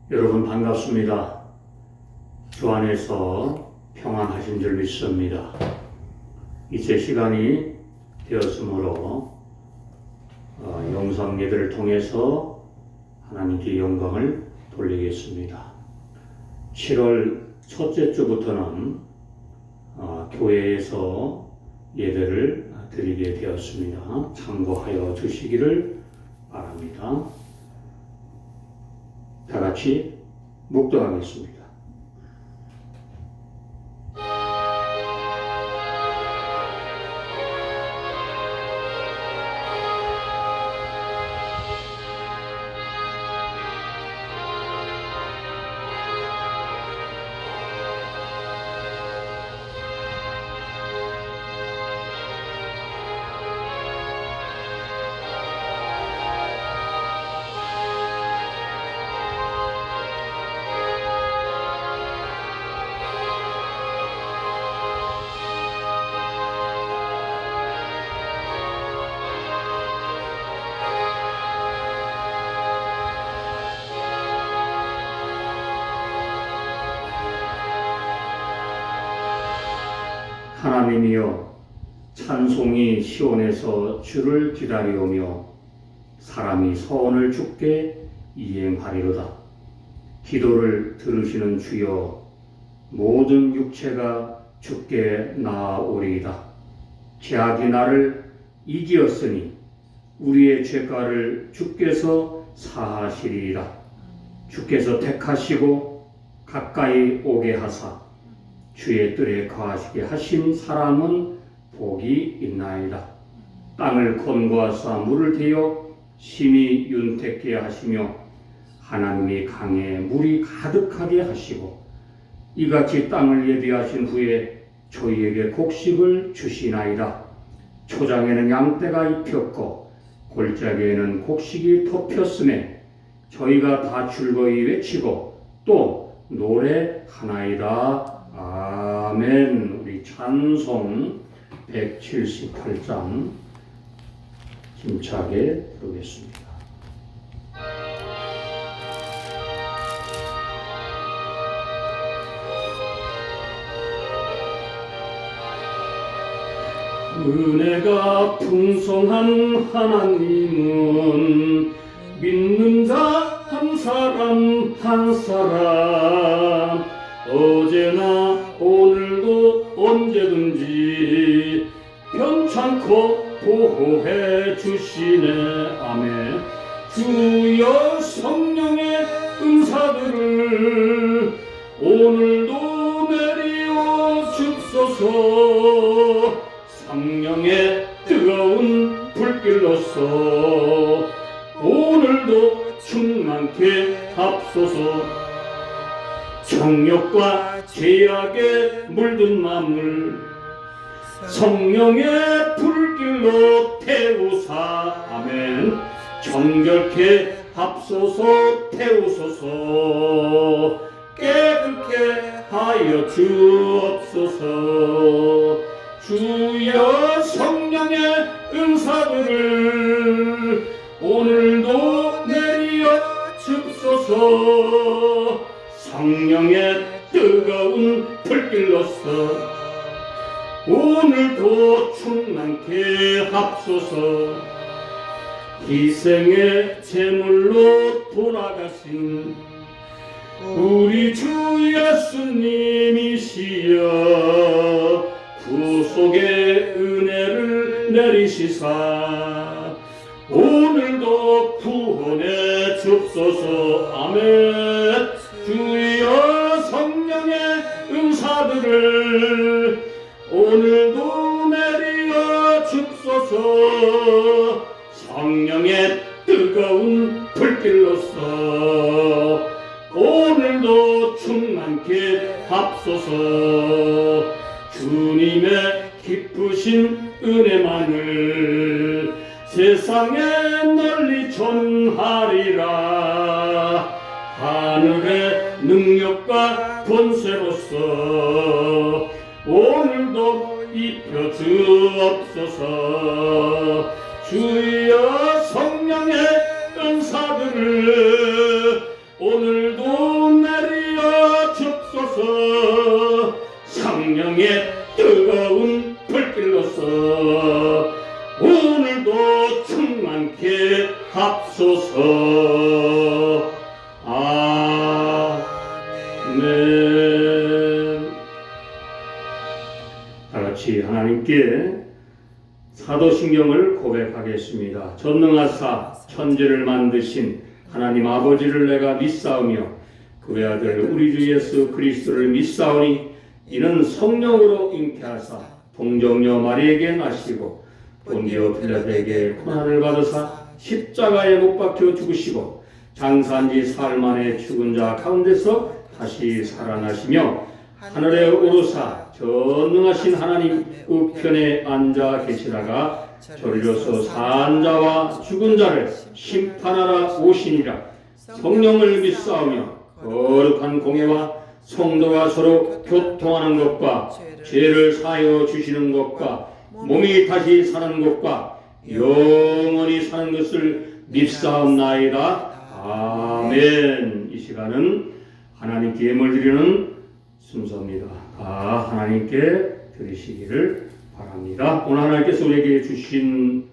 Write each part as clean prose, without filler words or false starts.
여러분 반갑습니다. 주 안에서 평안하신 줄 믿습니다. 이제 시간이 되었으므로 영상 예배를 통해서 하나님께 영광을 돌리겠습니다. 7월 첫째 주부터는 교회에서 예배를 드리게 되었습니다. 참고하여 주시기를 바랍니다. 다 같이 묵도하겠습니다. 하나님이여, 찬송이 시온에서 주를 기다리오며 사람이 서원을 주께 이행하리로다. 기도를 들으시는 주여, 모든 육체가 주께 나아오리이다. 죄악이 나를 이기었으니 우리의 죄가를 주께서 사하시리이다. 주께서 택하시고 가까이 오게 하사 주의 뜰에 거하시게 하신 사람은 복이 있나이다. 땅을 건고하사 물을 대어 심히 윤택게 하시며 하나님이 강에 물이 가득하게 하시고 이같이 땅을 예비하신 후에 저희에게 곡식을 주시나이다. 초장에는 양떼가 입혔고 골짜기에는 곡식이 덮였음에 저희가 다 즐거이 외치고 또 노래하나이다. 아멘. 우리 찬송 178장 힘차게 부르겠습니다. 은혜가 풍성한 하나님은 믿는 자 한 사람 한 사람 어제나 오늘도 언제든지 편찮고 보호해 주시네. 아멘. 주여 성령의 은사들을 오늘도 내리어 줍소서. 성령의 뜨거운 불길로서 오늘도 충만케 합소서. 정욕과 죄악에 물든 마음을 성령의 불길로 태우사. 아멘. 정결케 합소서. 태우소서. 깨끗게 하여 주옵소서. 주여 성령의 은사들을 오늘도 내리어 줍소서. 성령의 뜨거운 불길로서 오늘도 충만케 합소서. 희생의 제물로 돌아가신 우리 주 예수님이시여 구속의 은혜를 내리시사 오늘도 구원해 줍소서. 아멘. 주여 성령의 은사들을 오늘도 내리어 줍소서. 성령의 뜨거운 불길로서 오늘도 충만케 합소서. 주님의 기쁘신 은혜만을 세상에 널리 전하리라. 하늘의 능력과 권세로서 오늘도 입혀 주옵소서. 주여 성령의 은사들을 오늘도 같이 하나님께 사도신경을 고백하겠습니다. 전능하사 천지를 만드신 하나님 아버지를 내가 믿사오며 그의 아들 우리 주 예수 그리스도를 믿사오니 이는 성령으로 잉태하사 동정녀 마리에게 나시고 본디오 빌라도에게 고난을 받으사 십자가에 못 박혀 죽으시고 장사한 지 사흘 만에 죽은 자 가운데서 다시 살아나시며 하늘에 오르사 전능하신 하나님 우편에 앉아 계시다가 저리로서 산 자와 죽은 자를 심판하러 오시니라. 성령을 믿사오며 거룩한 공예와 성도가 서로 교통하는 것과 죄를 사하여 주시는 것과 몸이 다시 사는 것과 영원히 사는 것을 믿사옵나이다. 아멘. 이 시간은 하나님께 예물 드리는 순서입니다. 다 하나님께 드리시기를 바랍니다. 오늘 하나님께서 우리에게 주신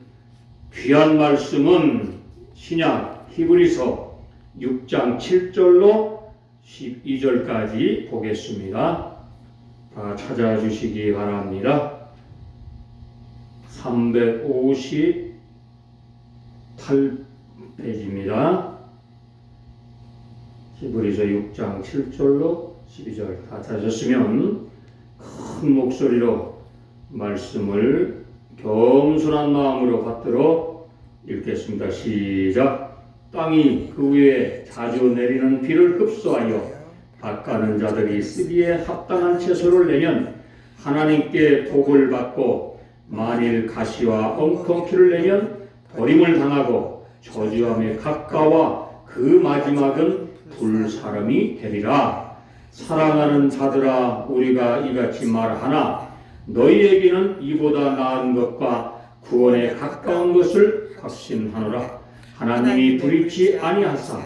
귀한 말씀은 신약 히브리서 6장 7절로 12절까지 보겠습니다. 다 찾아주시기 바랍니다. 358페이지입니다. 히브리서 6장 7절로 12절 다 찾으셨으면 큰 목소리로 말씀을 겸손한 마음으로 받들어 읽겠습니다. 시작. 땅이 그 위에 자주 내리는 비를 흡수하여 밭가는 자들이 쓰기에 합당한 채소를 내면 하나님께 복을 받고 만일 가시와 엉겅퀴를 내면 버림을 당하고 저주함에 가까워 그 마지막은 불사름이 되리라. 사랑하는 자들아 우리가 이같이 말하나 너희에게는 이보다 나은 것과 구원에 가까운 것을 확신하노라. 하나님이 불의치 아니하사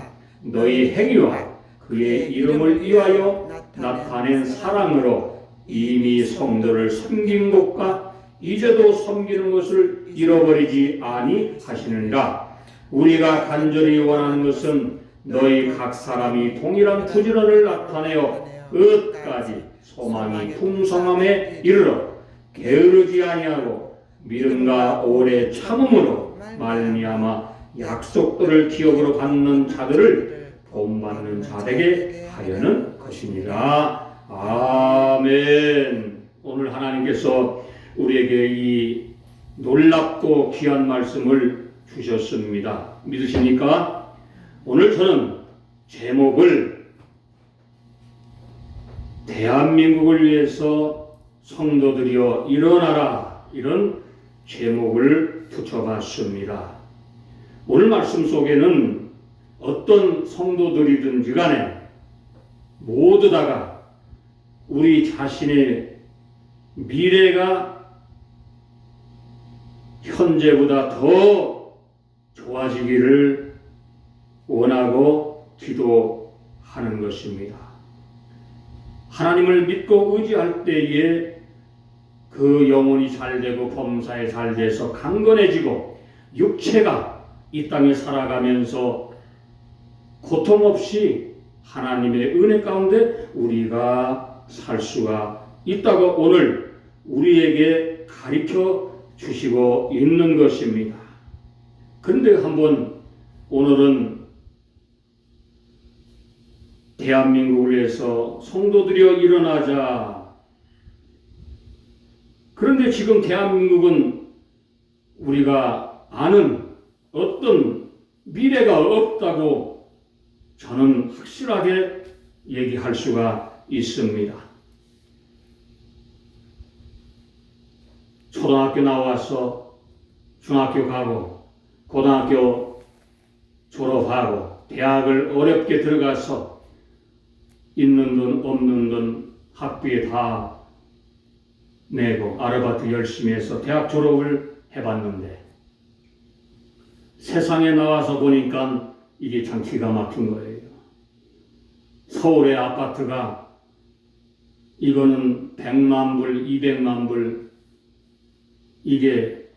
너희 행위와 그의 이름을 위하여 나타낸 사랑으로 이미 성도를 섬긴 것과 이제도 섬기는 것을 잃어버리지 아니하시느니라. 우리가 간절히 원하는 것은 너희 각 사람이 동일한 부지런을 나타내어 끝까지 소망이 풍성함에 이르러 게으르지 아니하고 믿음과 오래 참음으로 말미암아 약속들을 기업으로 받는 자들을 본받는 자되게 하려는 것이니라. 아멘. 오늘 하나님께서 우리에게 이 놀랍고 귀한 말씀을 주셨습니다. 믿으십니까? 오늘 저는 제목을 대한민국을 위해서 성도들이여 일어나라 이런 제목을 붙여봤습니다. 오늘 말씀 속에는 어떤 성도들이든지 간에 모두 다가 우리 자신의 미래가 현재보다 더 좋아지기를 원하고 기도하는 것입니다. 하나님을 믿고 의지할 때에 그 영혼이 잘되고 범사에 잘돼서 강건해지고 육체가 이 땅에 살아가면서 고통 없이 하나님의 은혜 가운데 우리가 살 수가 있다고 오늘 우리에게 가르쳐 주시고 있는 것입니다. 그런데 한번 오늘은 대한민국을 위해서 성도들이여 일어나자. 그런데 지금 대한민국은 우리가 아는 어떤 미래가 없다고 저는 확실하게 얘기할 수가 있습니다. 초등학교 나와서 중학교 가고 고등학교 졸업하고 대학을 어렵게 들어가서 있는 돈 없는 돈 학비에 다 내고 아르바이트 열심히 해서 대학 졸업을 해봤는데 세상에 나와서 보니까 이게 참 기가 막힌 거예요. 서울의 아파트가 이거는 100만 불, 200만 불 이게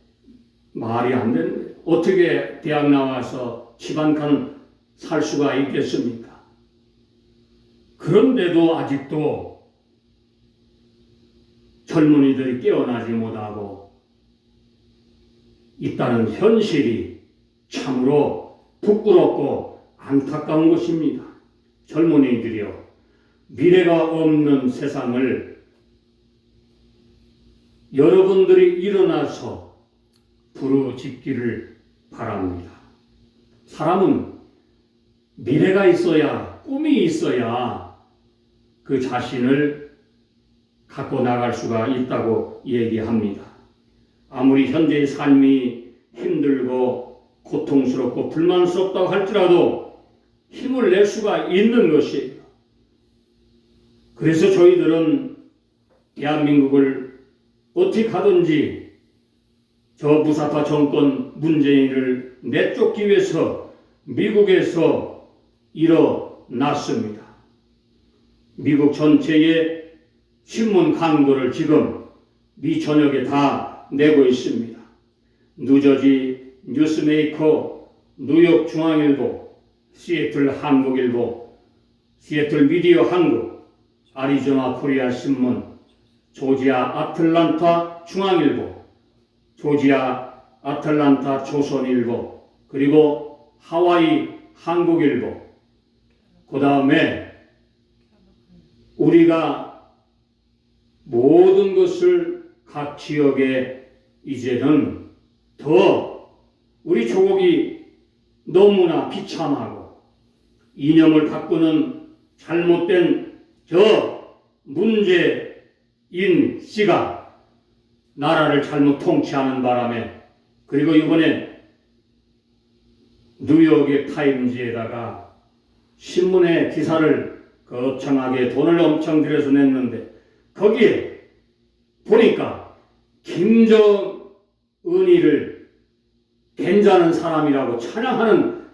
말이 안 되는 거예요. 어떻게 대학 나와서 집 한 칸 살 수가 있겠습니까? 그런데도 아직도 젊은이들이 깨어나지 못하고 있다는 현실이 참으로 부끄럽고 안타까운 것입니다. 젊은이들이여, 미래가 없는 세상을 여러분들이 일어나서 부르짖기를 바랍니다. 사람은 미래가 있어야, 꿈이 있어야 그 자신을 갖고 나갈 수가 있다고 얘기합니다. 아무리 현재의 삶이 힘들고 고통스럽고 불만스럽다고 할지라도 힘을 낼 수가 있는 것이에요. 그래서 저희들은 대한민국을 어떻게 하든지 저 무사파 정권 문재인을 내쫓기 위해서 미국에서 일어났습니다. 미국 전체의 신문 광고를 지금 미 전역에 다 내고 있습니다. 뉴저지 뉴스메이커, 뉴욕 중앙일보, 시애틀 한국일보, 시애틀 미디어 한국, 아리조나 코리아 신문, 조지아 아틀란타 중앙일보, 조지아 아틀란타 조선일보, 그리고 하와이 한국일보, 그 다음에 우리가 모든 것을 각 지역에 이제는 더 우리 조국이 너무나 비참하고 이념을 바꾸는 잘못된 저 문재인 씨가 나라를 잘못 통치하는 바람에, 그리고 이번에 뉴욕의 타임즈에다가 신문에 기사를 거창하게 돈을 엄청 들여서 냈는데 거기에 보니까 김정은이를 괜찮은 사람이라고 찬양하는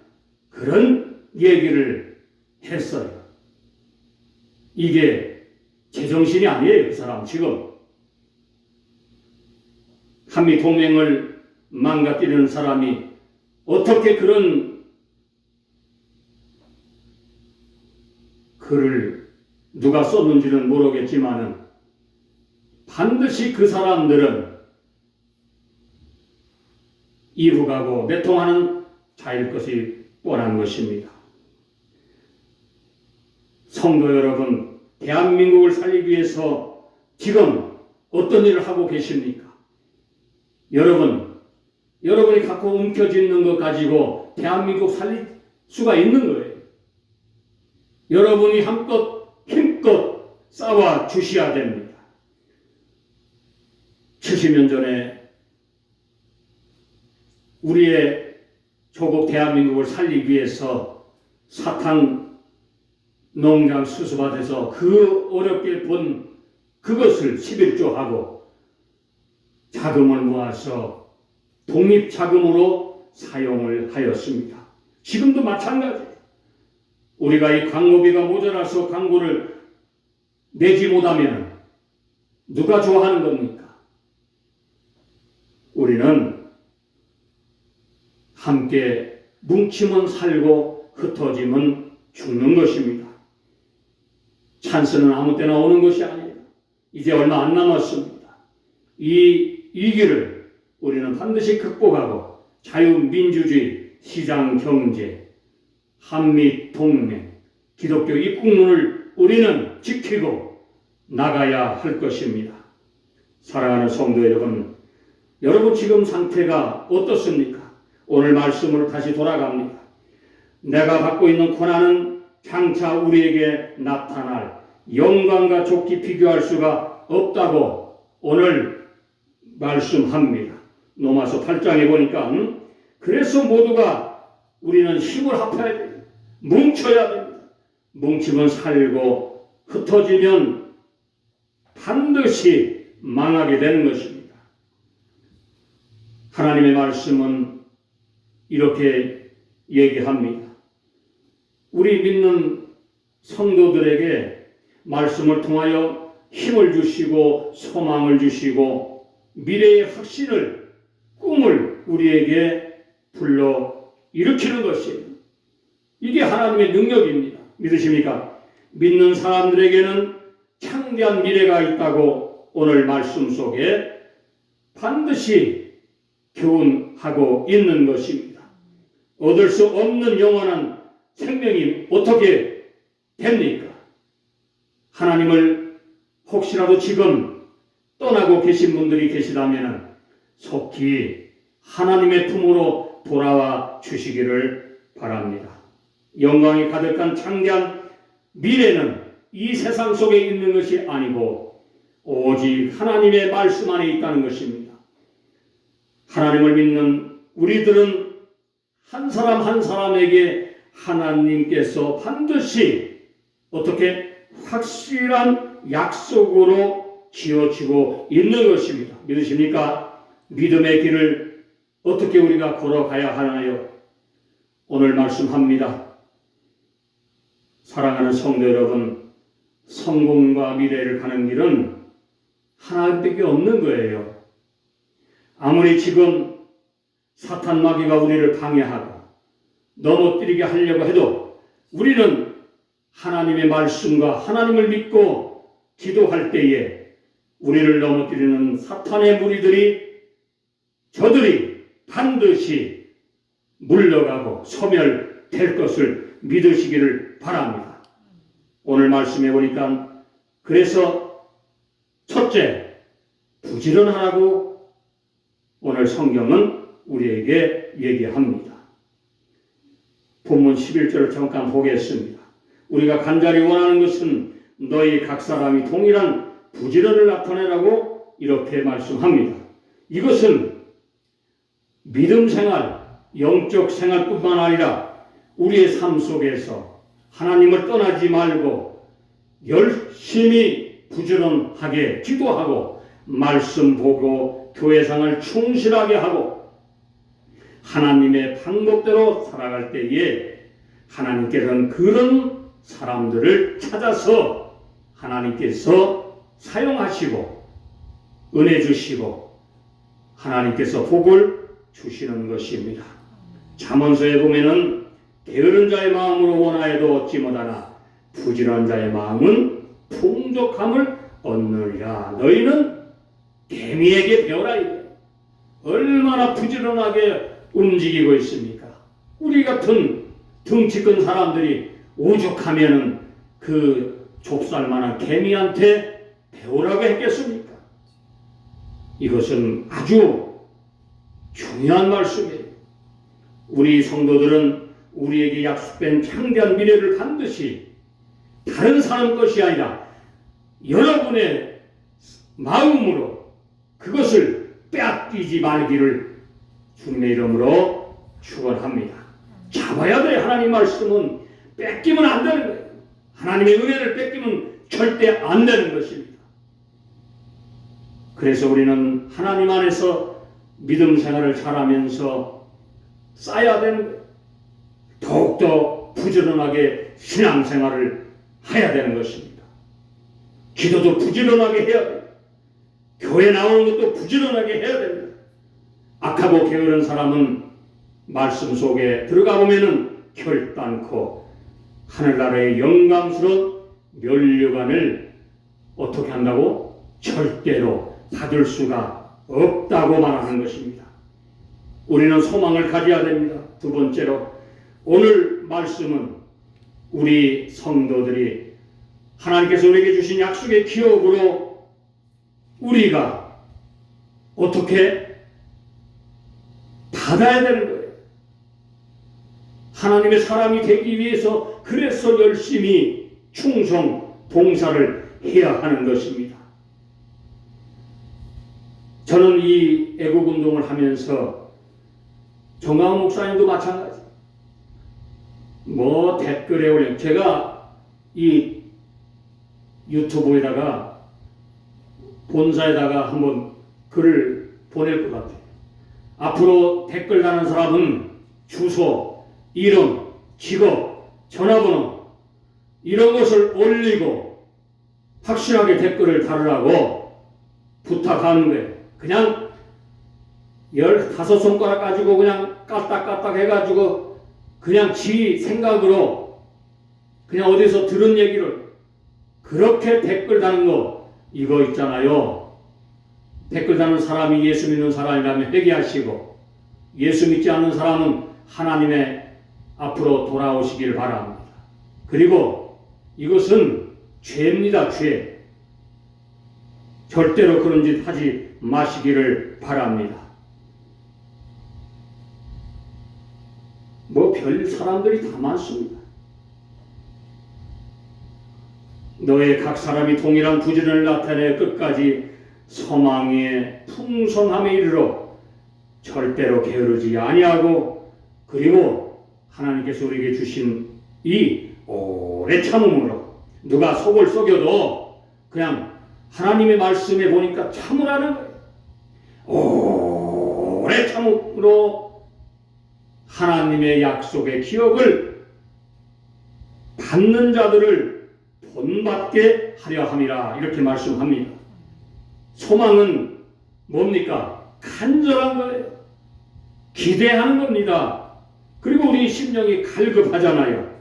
그런 얘기를 했어요. 이게 제정신이 아니에요. 그 사람 지금 한미 동맹을 망가뜨리는 사람이 어떻게 그런 글을 누가 썼는지는 모르겠지만은 반드시 그 사람들은 이루가고 내통하는 자일 것이 뻔한 것입니다. 성도 여러분, 대한민국을 살리기 위해서 지금 어떤 일을 하고 계십니까? 여러분이 갖고 움켜쥐는 것 가지고 대한민국 살릴 수가 있는 거예요. 여러분이 힘껏 싸워 주셔야 됩니다. 70년 전에 우리의 조국 대한민국을 살리기 위해서 사탕 농장 수수밭에서 그 어렵게 본 그것을 11조하고 자금을 모아서 독립자금으로 사용을 하였습니다. 지금도 마찬가지예요. 우리가 이 광고비가 모자라서 광고를 내지 못하면 누가 좋아하는 겁니까? 우리는 함께 뭉치면 살고 흩어지면 죽는 것입니다. 찬스는 아무 때나 오는 것이 아니에요. 이제 얼마 안 남았습니다. 이 위기를 우리는 반드시 극복하고 자유민주주의, 시장경제, 한미동맹, 기독교 입국론을 우리는 지키고 나가야 할 것입니다. 사랑하는 성도 여러분 지금 상태가 어떻습니까? 오늘 말씀으로 다시 돌아갑니다. 내가 갖고 있는 고난은 장차 우리에게 나타날 영광과 좋게 비교할 수가 없다고 오늘 말씀합니다. 로마서 8장에 보니까 그래서 모두가 우리는 힘을 합해야 돼요. 뭉쳐야 됩니다. 뭉치면 살고 흩어지면 반드시 망하게 되는 것입니다. 하나님의 말씀은 이렇게 얘기합니다. 우리 믿는 성도들에게 말씀을 통하여 힘을 주시고 소망을 주시고 미래의 확신을, 꿈을 우리에게 불러 일으키는 것이에요. 이게 하나님의 능력입니다. 믿으십니까? 믿는 사람들에게는 창대한 미래가 있다고 오늘 말씀 속에 반드시 교훈하고 있는 것입니다. 얻을 수 없는 영원한 생명이 어떻게 됩니까? 하나님을 혹시라도 지금 떠나고 계신 분들이 계시다면 속히 하나님의 품으로 돌아와 주시기를 바랍니다. 영광이 가득한 창대한 미래는 이 세상 속에 있는 것이 아니고 오직 하나님의 말씀 안에 있다는 것입니다. 하나님을 믿는 우리들은 한 사람 한 사람에게 하나님께서 반드시 어떻게 확실한 약속으로 지어지고 있는 것입니다. 믿으십니까? 믿음의 길을 어떻게 우리가 걸어가야 하나요? 오늘 말씀합니다. 사랑하는 성도 여러분, 성공과 미래를 가는 길은 하나님밖에 없는 거예요. 아무리 지금 사탄 마귀가 우리를 방해하고 넘어뜨리게 하려고 해도 우리는 하나님의 말씀과 하나님을 믿고 기도할 때에 우리를 넘어뜨리는 사탄의 무리들이 저들이 반드시 물러가고 소멸될 것을 믿으시기를 바랍니다. 오늘 말씀해 보니까 그래서 첫째, 부지런하라고 오늘 성경은 우리에게 얘기합니다. 본문 11절을 잠깐 보겠습니다. 우리가 간절히 원하는 것은 너희 각 사람이 동일한 부지런을 나타내라고 이렇게 말씀합니다. 이것은 믿음 생활, 영적 생활뿐만 아니라 우리의 삶 속에서 하나님을 떠나지 말고 열심히 부지런하게 기도하고 말씀 보고 교회생활 충실하게 하고 하나님의 방법대로 살아갈 때에 하나님께서는 그런 사람들을 찾아서 하나님께서 사용하시고 은혜 주시고 하나님께서 복을 주시는 것입니다. 잠언서에 보면은 게으른 자의 마음으로 원하여도 얻지 못하나 부지런한 자의 마음은 풍족함을 얻느니라. 너희는 개미에게 배워라. 얼마나 부지런하게 움직이고 있습니까? 우리 같은 덩치 큰 사람들이 오죽하면은 그 좁쌀만한 개미한테 배우라고 했겠습니까? 이것은 아주 중요한 말씀이에요. 우리 성도들은 우리에게 약속된 창대한 미래를 반드시 다른 사람 것이 아니라 여러분의 마음으로 그것을 빼앗기지 말기를 주님의 이름으로 축원합니다. 잡아야 돼. 하나님 말씀은 뺏기면 안 되는 거예요. 하나님의 은혜를 뺏기면 절대 안 되는 것입니다. 그래서 우리는 하나님 안에서 믿음 생활을 잘하면서 쌓아야 되는 거예요. 더욱더 부지런하게 신앙생활을 해야 되는 것입니다. 기도도 부지런하게 해야 돼요. 교회 나오는 것도 부지런하게 해야 됩니다. 악하고 게으른 사람은 말씀 속에 들어가 보면은 결단코 하늘나라의 영광스러운 면류관을 어떻게 한다고? 절대로 받을 수가 없다고 말하는 것입니다. 우리는 소망을 가져야 됩니다. 두 번째로 오늘 말씀은 우리 성도들이 하나님께서 우리에게 주신 약속의 기업으로 우리가 어떻게 받아야 되는 거예요. 하나님의 사람이 되기 위해서 그래서 열심히 충성 봉사를 해야 하는 것입니다. 저는 이 애국운동을 하면서 정강훈 목사님도 마찬가지. 댓글에 올려 제가 이 유튜브에다가 본사에다가 한번 글을 보낼 것 같아요. 앞으로 댓글 다는 사람은 주소, 이름, 직업, 전화번호 이런 것을 올리고 확실하게 댓글을 달으라고 부탁하는 거예요. 그냥 15손가락 가지고 그냥 까딱까딱 해가지고 그냥 지 생각으로 그냥 어디서 들은 얘기를 그렇게 댓글 다는 거 이거 있잖아요. 댓글 다는 사람이 예수 믿는 사람이라면 회개하시고, 예수 믿지 않는 사람은 하나님의 앞으로 돌아오시길 바랍니다. 그리고 이것은 죄입니다. 죄. 절대로 그런 짓 하지 마시기를 바랍니다. 뭐 별 사람들이 다 많습니다. 너의 각 사람이 동일한 부지런을 나타내 끝까지 소망의 풍성함에 이르러 절대로 게으르지 아니하고, 그리고 하나님께서 우리에게 주신 이 오래 참음으로 누가 속을 속여도 그냥 하나님의 말씀에 보니까 참으라는 거예요. 오래 참음으로 하나님의 약속의 기업을 받는 자들을 본받게 하려 함이라, 이렇게 말씀합니다. 소망은 뭡니까? 간절한 거예요. 기대하는 겁니다. 그리고 우리 심령이 갈급하잖아요.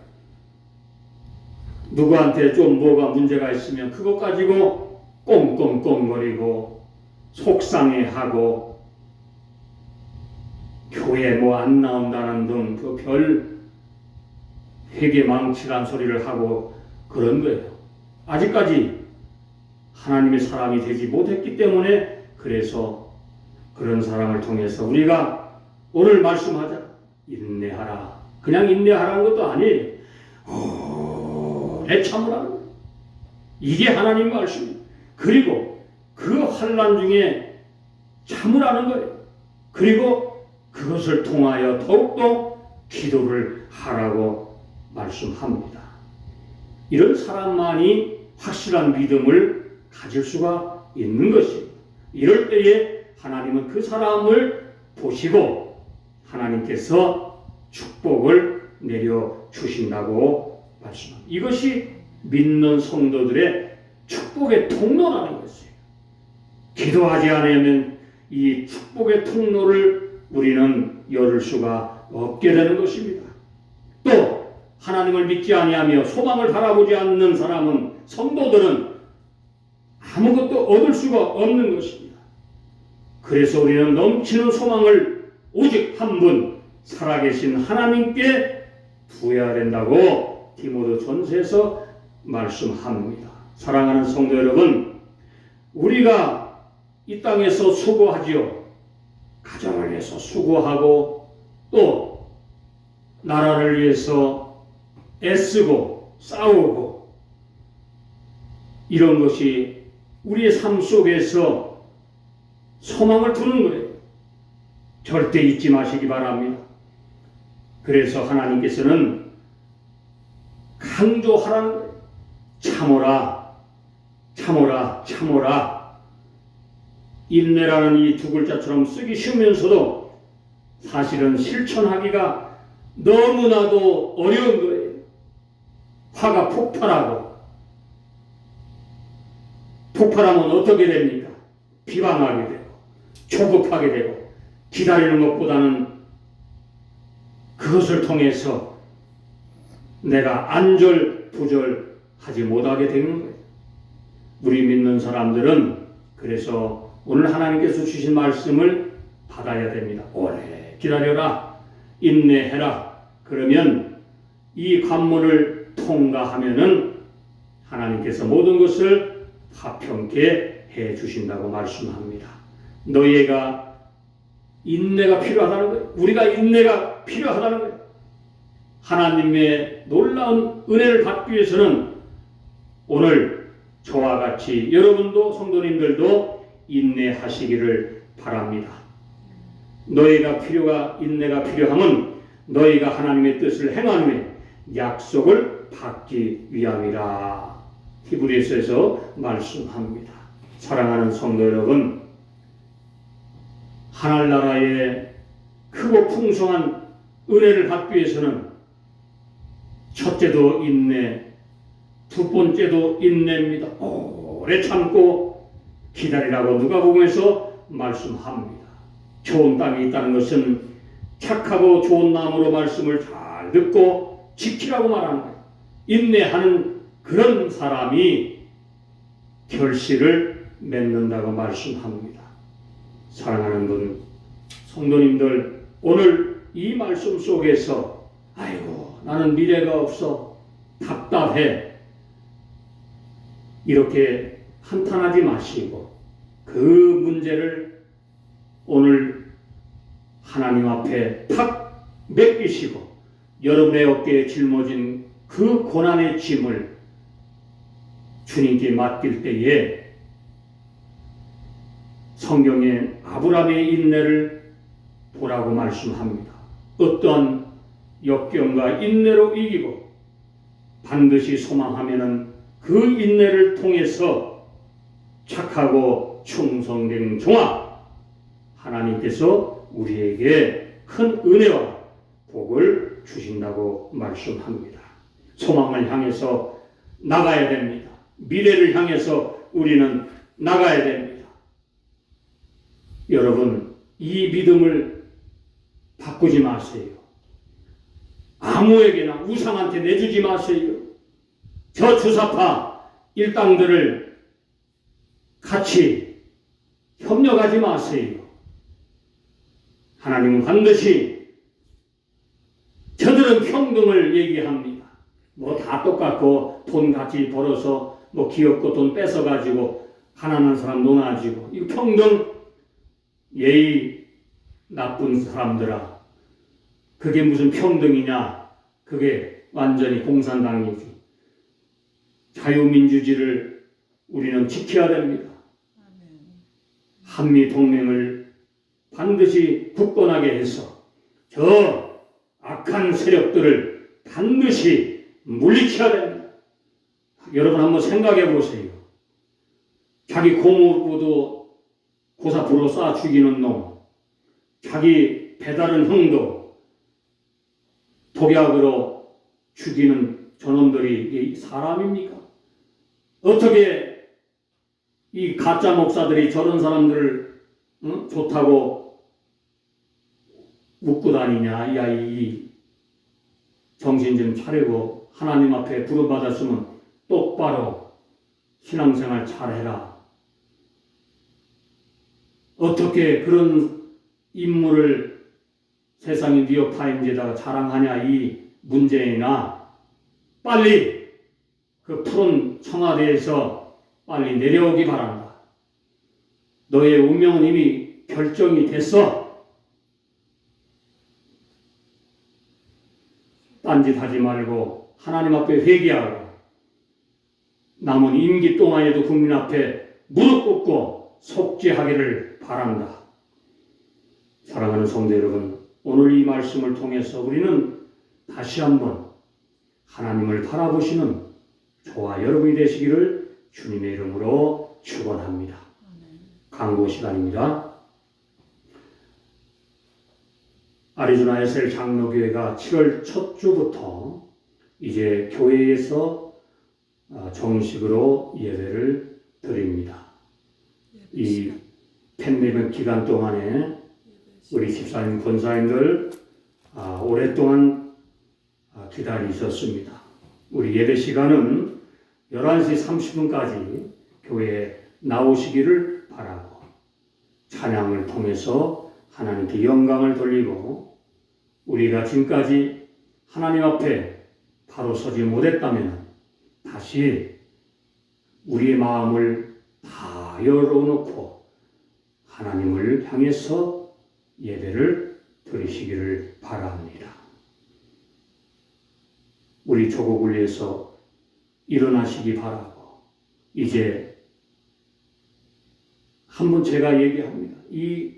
누구한테 좀 뭐가 문제가 있으면 그것 가지고 꽁꽁꽁거리고 속상해하고 교회 뭐 안 나온다는 등 그 별 회개망치란 소리를 하고 그런 거예요. 아직까지 하나님의 사람이 되지 못했기 때문에, 그래서 그런 사람을 통해서 우리가 오늘 말씀하자. 인내하라. 그냥 인내하라는 것도 아니에요. 오래 참으라는 거예요. 이게 하나님 말씀이에요. 그리고 그 환난 중에 참으라는 거예요. 그리고 그것을 통하여 더욱더 기도를 하라고 말씀합니다. 이런 사람만이 확실한 믿음을 가질 수가 있는 것입니다. 이럴 때에 하나님은 그 사람을 보시고 하나님께서 축복을 내려주신다고 말씀합니다. 이것이 믿는 성도들의 축복의 통로라는 것이에요. 기도하지 않으면 이 축복의 통로를 우리는 열을 수가 없게 되는 것입니다. 또 하나님을 믿지 아니하며 소망을 바라보지 않는 사람은, 성도들은 아무것도 얻을 수가 없는 것입니다. 그래서 우리는 넘치는 소망을 오직 한 분 살아계신 하나님께 두어야 된다고 디모데전서에서 말씀합니다. 사랑하는 성도 여러분, 우리가 이 땅에서 수고하지요. 가정을 위해서 수고하고 또 나라를 위해서 애쓰고 싸우고, 이런 것이 우리의 삶 속에서 소망을 두는 거예요. 절대 잊지 마시기 바랍니다. 그래서 하나님께서는 강조하라는 거예요. 참으라, 참으라, 참으라. 인내라는 이 두 글자처럼 쓰기 쉬우면서도 사실은 실천하기가 너무나도 어려운 거예요. 화가 폭발하면 어떻게 됩니까? 비방하게 되고 조급하게 되고, 기다리는 것보다는 그것을 통해서 내가 안절부절하지 못하게 되는 거예요. 우리 믿는 사람들은 그래서 오늘 하나님께서 주신 말씀을 받아야 됩니다. 오래 기다려라, 인내해라. 그러면 이 관문을 통과하면은 하나님께서 모든 것을 화평케 해 주신다고 말씀합니다. 너희가 인내가 필요하다는 거예요. 우리가 인내가 필요하다는 거예요. 하나님의 놀라운 은혜를 받기 위해서는 오늘 저와 같이 여러분도 성도님들도 인내하시기를 바랍니다. 너희가 인내가 필요하면 너희가 하나님의 뜻을 행한 후에 약속을 받기 위함이라. 히브리서에서 말씀합니다. 사랑하는 성도 여러분, 하늘나라의 크고 풍성한 은혜를 받기 위해서는 첫째도 인내, 두 번째도 인내입니다. 오래 참고 기다리라고 누가복음에서 말씀합니다. 좋은 땅이 있다는 것은 착하고 좋은 마음으로 말씀을 잘 듣고 지키라고 말하는 거예요. 인내하는 그런 사람이 결실을 맺는다고 말씀합니다. 사랑하는 분, 성도님들, 오늘 이 말씀 속에서 아이고 나는 미래가 없어 답답해 이렇게 한탄하지 마시고 그 문제를 오늘 하나님 앞에 탁 맡기시고 여러분의 어깨에 짊어진 그 고난의 짐을 주님께 맡길 때에 성경에 아브라함의 인내를 보라고 말씀합니다. 어떠한 역경과 인내로 이기고 반드시 소망하면은 그 인내를 통해서 착하고 충성된 종아 하나님께서 우리에게 큰 은혜와 복을 주신다고 말씀합니다. 소망을 향해서 나가야 됩니다. 미래를 향해서 우리는 나가야 됩니다. 여러분, 이 믿음을 바꾸지 마세요. 아무에게나 우상한테 내주지 마세요. 저 주사파 일당들을 같이 협력하지 마세요. 하나님은 반드시 저들은 평등을 얘기합니다. 뭐 다 똑같고 돈 같이 벌어서 뭐 귀엽고 돈 뺏어가지고 가난한 사람 논아지고 이거 평등 예의 나쁜 사람들아 그게 무슨 평등이냐 그게 완전히 공산당이지. 자유민주주의를 우리는 지켜야 됩니다. 한미동맹을 반드시 굳건하게 해서 저 악한 세력들을 반드시 물리쳐야 됩니다. 여러분 한번 생각해 보세요. 자기 고모부도 고사프로 쏴 죽이는 놈, 자기 배다른 형도 독약으로 죽이는 저놈들이 사람입니까? 어떻게 이 가짜 목사들이 저런 사람들을 좋다고 묻고 다니냐? 야, 이 정신 좀 차리고 하나님 앞에 부름받았으면 똑바로 신앙생활 잘해라. 어떻게 그런 인물을 세상의 뉴욕타임즈에다가 자랑하냐 이 문재인아 빨리 그 푸른 청와대에서 빨리 내려오기 바란다. 너의 운명은 이미 결정이 됐어. 딴짓하지 말고 하나님 앞에 회개하고 남은 임기 동안에도 국민 앞에 무릎 꿇고 속죄하기를 바란다. 사랑하는 성도 여러분, 오늘 이 말씀을 통해서 우리는 다시 한번 하나님을 바라보시는 저와 여러분이 되시기를 주님의 이름으로 축원합니다. 강고 시간입니다. 아리조나 에셀 장로교회가 7월 첫 주부터 이제 교회에서 정식으로 예배를 드립니다. 이 팬데믹 기간 동안에 우리 집사님, 권사님들 오랫동안 기다리셨습니다. 우리 예배 시간은 11시 30분까지 교회에 나오시기를 바라고 찬양을 통해서 하나님께 영광을 돌리고 우리가 지금까지 하나님 앞에 바로 서지 못했다면 다시 우리의 마음을 다 열어놓고 하나님을 향해서 예배를 드리시기를 바랍니다. 우리 조국을 위해서 일어나시기 바라고 이제 한번 제가 얘기합니다. 이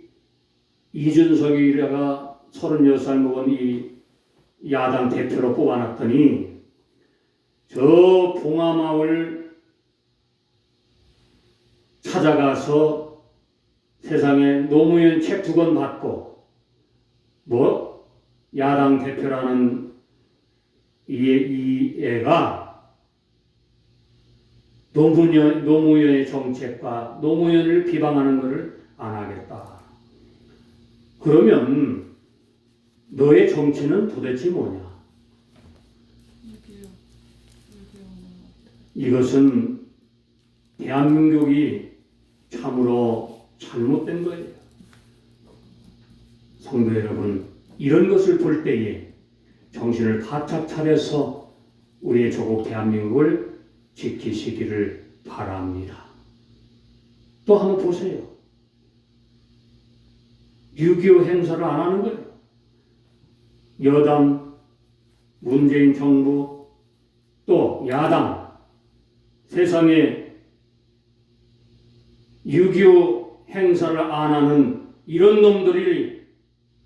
이준석이라가 36살 먹은 이 야당 대표로 뽑아놨더니 저 봉화마을 찾아가서 세상에 노무현 책 2권 받고 뭐 야당 대표라는 이 애가 노무현의 정책과 노무현을 비방하는 것을 안 하겠다. 그러면 너의 정치는 도대체 뭐냐? 이것은 대한민국이 참으로 잘못된 거예요. 성도 여러분, 이런 것을 볼 때에 정신을 바짝 차려서 우리의 조국 대한민국을 지키시기를 바랍니다. 또 한번 보세요. 6.25 행사를 안 하는 거예요. 여당, 문재인 정부, 또 야당, 세상에 6.25 행사를 안 하는 이런 놈들이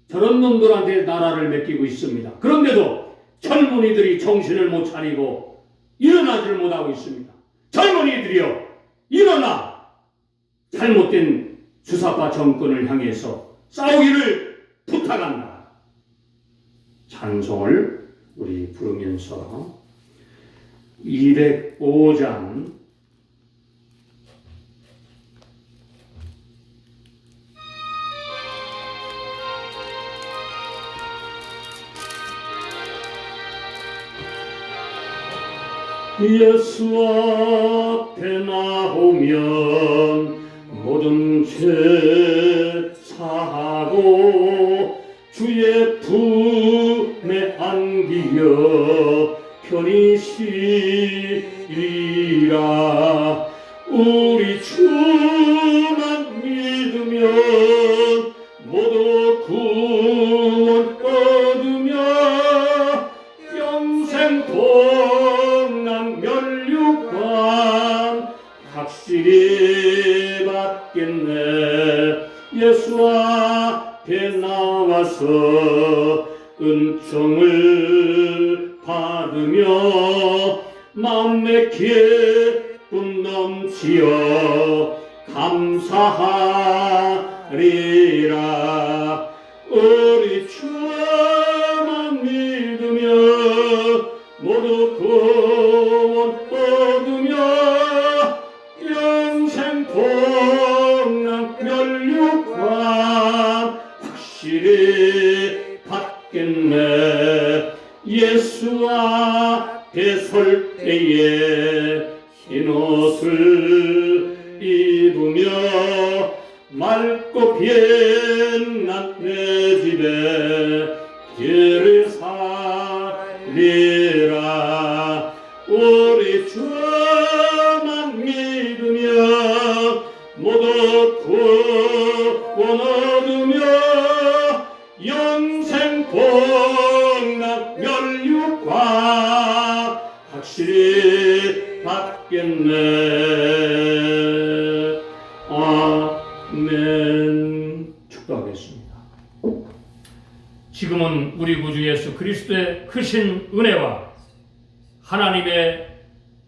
저런 놈들한테 나라를 맡기고 있습니다. 그런데도 젊은이들이 정신을 못 차리고 일어나지를 못하고 있습니다. 젊은이들이여, 일어나! 잘못된 주사파 정권을 향해서 싸우기를 부탁한다. 찬송을 우리 부르면서 205장 예수 앞에 나오면 모든 죄 사하고 주의 품에 안기어 편히 쉬리라. 우리 주만 믿으면 모두 구원 얻으며 영생 복락 면류관 확실히 받겠네. 예수 앞에 나와서 은총을 받으며 마음의 기쁨 넘치어 감사하리라. 우리 주만 믿으며 모두 구원 얻으며 영생 복락 면류관 확실히 받겠네. 예수 앞에 설 때에 흰옷을 입으며 맑고 빛난 내 집에 길을 살리라. 우리 주만 믿으며 모두 구원 얻으며 영생 복락 면류관 확실히 받겠네. 아멘. 축도하겠습니다. 지금은 우리 구주 예수 그리스도의 크신 은혜와 하나님의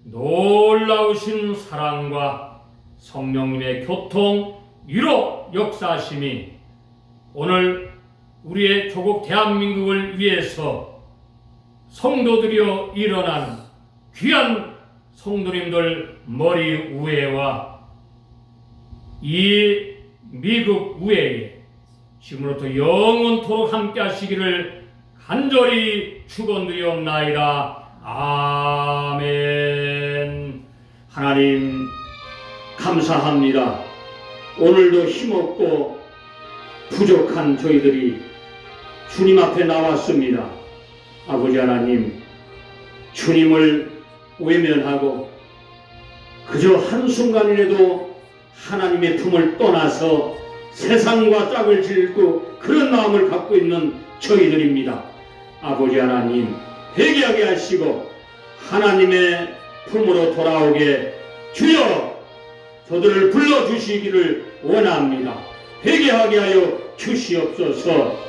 놀라우신 사랑과 성령님의 교통, 위로, 역사하심이 오늘 우리의 조국 대한민국을 위해서 성도들이여 일어난 귀한 성도님들 머리 위에와 이 미국 위에 지금부터 영원토록 함께 하시기를 간절히 축원드리옵나이다. 아멘. 하나님 감사합니다. 오늘도 힘없고 부족한 저희들이 주님 앞에 나왔습니다. 아버지 하나님, 주님을 외면하고 그저 한순간이라도 하나님의 품을 떠나서 세상과 짝을 짓고 그런 마음을 갖고 있는 저희들입니다. 아버지 하나님, 회개하게 하시고 하나님의 품으로 돌아오게 주여 저들을 불러주시기를 원합니다. 회개하게 하여 주시옵소서.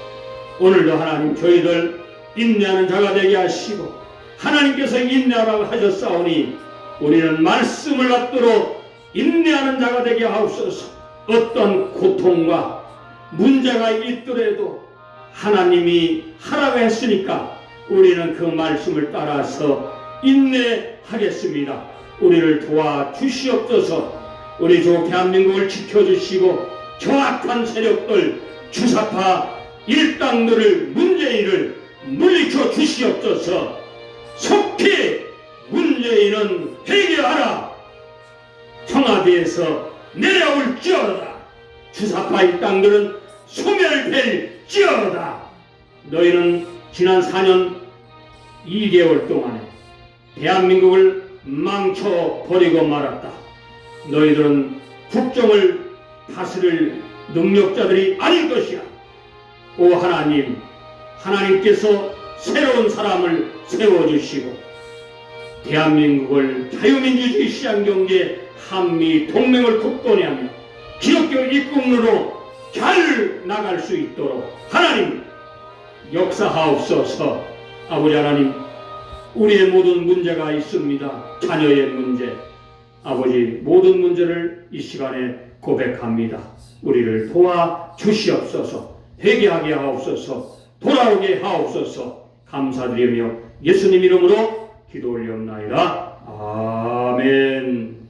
오늘도 하나님 저희들 인내하는 자가 되게 하시고 하나님께서 인내하라고 하셨사오니 우리는 말씀을 받도록 인내하는 자가 되게 하옵소서. 어떤 고통과 문제가 있더라도 하나님이 하라고 했으니까 우리는 그 말씀을 따라서 인내하겠습니다. 우리를 도와주시옵소서. 우리 조 대한민국을 지켜주시고 정확한 세력들, 주사파 일당들을, 문재인을 물리쳐 주시옵소서. 속히 문재인은 회개하라. 청와대에서 내려올지어다. 주사파 일당들은 소멸될지어다. 너희는 지난 4년 2개월 동안에 대한민국을 망쳐버리고 말았다. 너희들은 국정을 다스릴 능력자들이 아닐 것이야. 오 하나님, 하나님께서 새로운 사람을 세워주시고 대한민국을 자유민주주의 시장경제 한미 동맹을 굳건히 하며 기독교 일꾼으로 잘 나갈 수 있도록 하나님 역사하옵소서. 아버지 하나님, 우리의 모든 문제가 있습니다. 자녀의 문제, 아버지 모든 문제를 이 시간에 고백합니다. 우리를 도와주시옵소서. 회개하게 하옵소서. 돌아오게 하옵소서. 감사드리며 예수님 이름으로 기도 올리옵나이다. 아멘.